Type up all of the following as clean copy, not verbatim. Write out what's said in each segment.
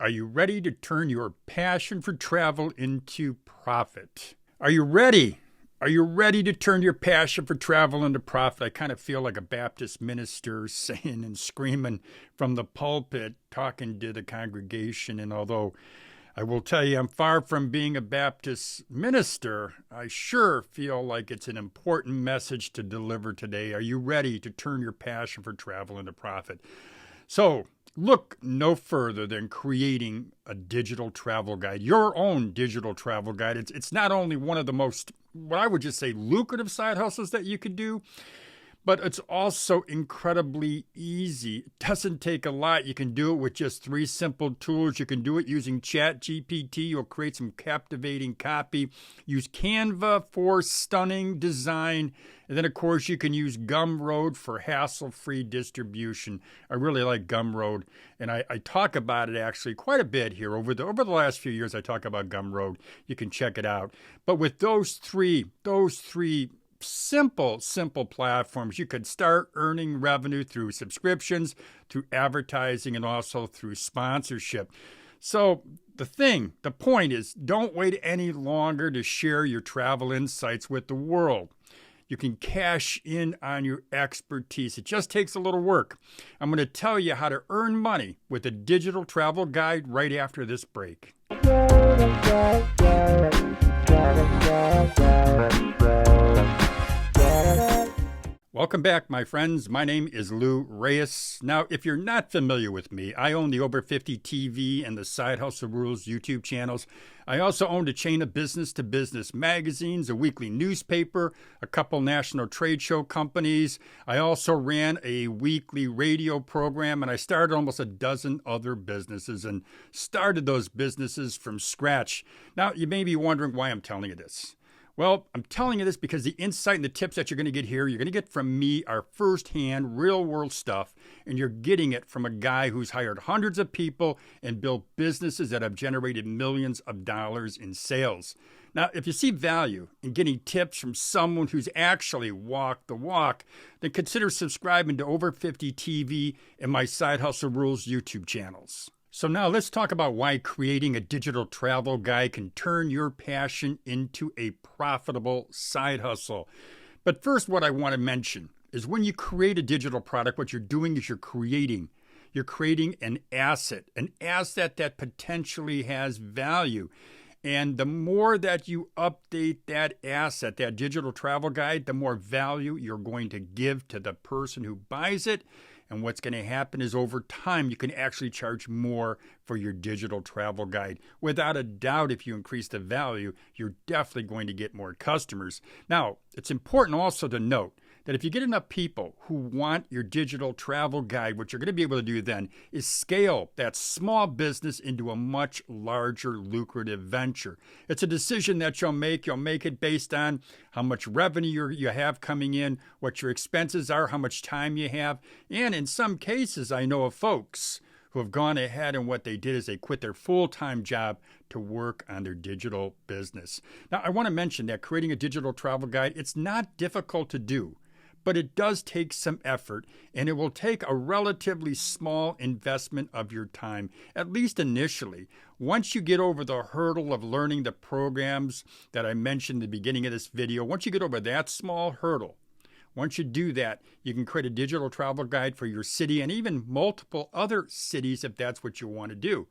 Are you ready to turn your passion for travel into profit? Are you ready? Are you ready to turn your passion for travel into profit? I kind of feel like a Baptist minister saying and screaming from the pulpit, talking to the congregation. And although I will tell you I'm far from being a Baptist minister, I sure feel like it's an important message to deliver today. Are you ready to turn your passion for travel into profit? So look no further than creating a digital travel guide, your own digital travel guide. It's not only one of the most, what I would just say, lucrative side hustles that you could do, but it's also incredibly easy. It doesn't take a lot. You can do it with just 3 simple tools. You can do it using ChatGPT. You'll create some captivating copy. Use Canva for stunning design. And then, of course, you can use Gumroad for hassle-free distribution. I really like Gumroad, and I talk about it actually quite a bit here. Over the last few years, I talk about Gumroad. You can check it out. But with those three simple platforms, you could start earning revenue through subscriptions, through advertising, and also through sponsorship. So the point is, don't wait any longer to share your travel insights with the world. You can cash in on your expertise. It just takes a little work. I'm going to tell you how to earn money with a digital travel guide right after this break. Welcome back, my friends. My name is Lou Reyes. Now, if you're not familiar with me, I own the Over 50 TV and the Side Hustle Rules YouTube channels. I also owned a chain of business-to-business magazines, a weekly newspaper, a couple national trade show companies. I also ran a weekly radio program, and I started almost a dozen other businesses and started those businesses from scratch. Now, you may be wondering why I'm telling you this. Well, I'm telling you this because the insight and the tips that you're going to get here, you're going to get from me are firsthand, real-world stuff, and you're getting it from a guy who's hired hundreds of people and built businesses that have generated millions of dollars in sales. Now, if you see value in getting tips from someone who's actually walked the walk, then consider subscribing to Over 50 TV and my Side Hustle Rules YouTube channels. So now let's talk about why creating a digital travel guide can turn your passion into a profitable side hustle. But first, what I want to mention is when you create a digital product, what you're doing is you're creating an asset that potentially has value. And the more that you update that asset, that digital travel guide, the more value you're going to give to the person who buys it. And what's going to happen is over time, you can actually charge more for your digital travel guide. Without a doubt, if you increase the value, you're definitely going to get more customers. Now, it's important also to note that if you get enough people who want your digital travel guide, what you're going to be able to do then is scale that small business into a much larger lucrative venture. It's a decision that you'll make. You'll make it based on how much revenue you have coming in, what your expenses are, how much time you have. And in some cases, I know of folks who have gone ahead and what they did is they quit their full-time job to work on their digital business. Now, I want to mention that creating a digital travel guide, it's not difficult to do. But it does take some effort, and it will take a relatively small investment of your time, at least initially. Once you get over the hurdle of learning the programs that I mentioned at the beginning of this video, once you get over that small hurdle, once you do that, you can create a digital travel guide for your city and even multiple other cities if that's what you want to do.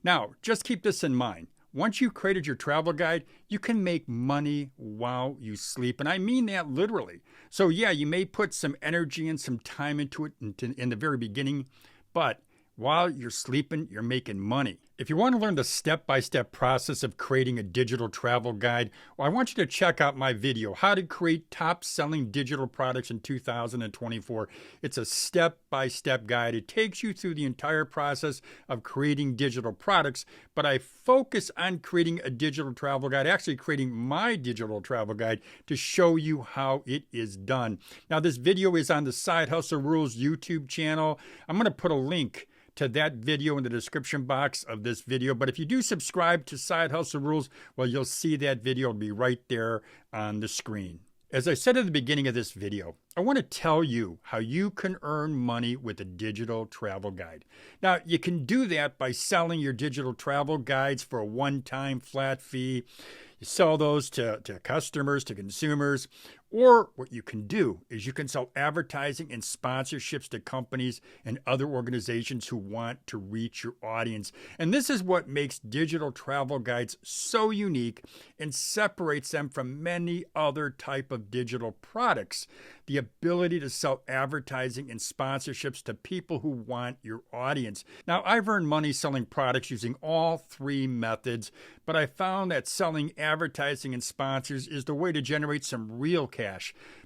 Now, just keep this in mind. Once you've created your travel guide, you can make money while you sleep. And I mean that literally. So yeah, you may put some energy and some time into it in the very beginning, but while you're sleeping, you're making money. If you want to learn the step-by-step process of creating a digital travel guide, well, I want you to check out my video, How to Create Top-Selling Digital Products in 2024. It's a step-by-step guide. It takes you through the entire process of creating digital products, but I focus on creating a digital travel guide, actually creating my digital travel guide to show you how it is done. Now, this video is on the Side Hustle Rules YouTube channel. I'm going to put a link to that video in the description box of this video. But if you do subscribe to Side Hustle Rules, well, you'll see that video will be right there on the screen. As I said at the beginning of this video, I want to tell you how you can earn money with a digital travel guide. Now, you can do that by selling your digital travel guides for a one-time flat fee. You sell those to customers, to consumers, or what you can do is you can sell advertising and sponsorships to companies and other organizations who want to reach your audience. And this is what makes digital travel guides so unique and separates them from many other type of digital products. The ability to sell advertising and sponsorships to people who want your audience. Now, I've earned money selling products using all three methods, but I found that selling advertising and sponsors is the way to generate some real cash.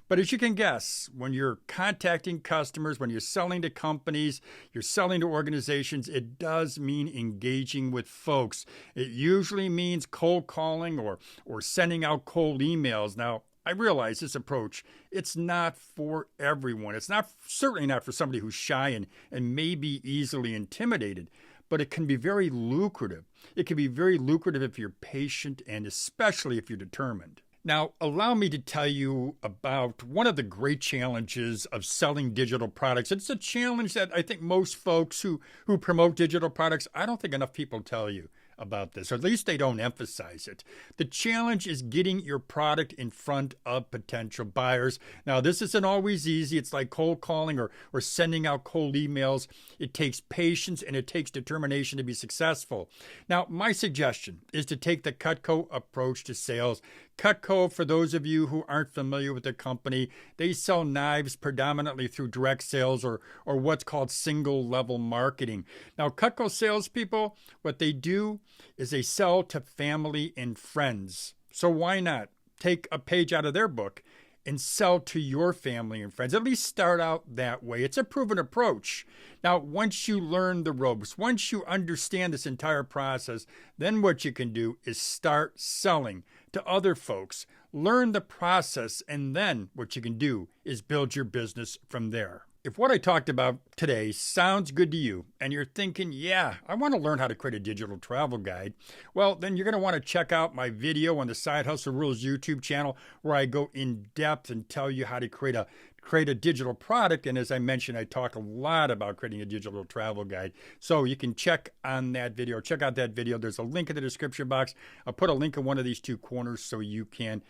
But as you can guess, when you're contacting customers, when you're selling to companies, you're selling to organizations, it does mean engaging with folks. It usually means cold calling or sending out cold emails. Now, I realize this approach, it's not for everyone. It's certainly not for somebody who's shy and may be easily intimidated, but it can be very lucrative. It can be very lucrative if you're patient and especially if you're determined. Now, allow me to tell you about one of the great challenges of selling digital products. It's a challenge that I think most folks who promote digital products, I don't think enough people tell you about this, or at least they don't emphasize it. The challenge is getting your product in front of potential buyers. Now, this isn't always easy. It's like cold calling or sending out cold emails. It takes patience and it takes determination to be successful. Now, my suggestion is to take the Cutco approach to sales. Cutco, for those of you who aren't familiar with the company, they sell knives predominantly through direct sales or what's called single-level marketing. Now, Cutco salespeople, what they do is they sell to family and friends. So why not take a page out of their book and sell to your family and friends? At least start out that way. It's a proven approach. Now, once you learn the ropes, once you understand this entire process, then what you can do is start selling to other folks. Learn the process, and then what you can do is build your business from there. If what I talked about today sounds good to you and you're thinking, yeah, I want to learn how to create a digital travel guide, well, then you're going to want to check out my video on the Side Hustle Rules YouTube channel where I go in depth and tell you how to create a digital product. And as I mentioned, I talk a lot about creating a digital travel guide. So you can check on that video. Check out that video. There's a link in the description box. I'll put a link in one of these two corners so you can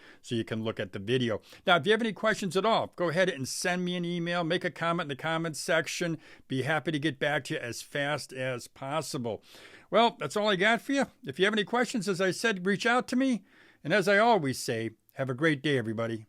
look at the video. Now, if you have any questions at all, go ahead and send me an email, make a comment in the comments section. Be happy to get back to you as fast as possible. Well, that's all I got for you. If you have any questions, as I said, reach out to me. And as I always say, have a great day, everybody.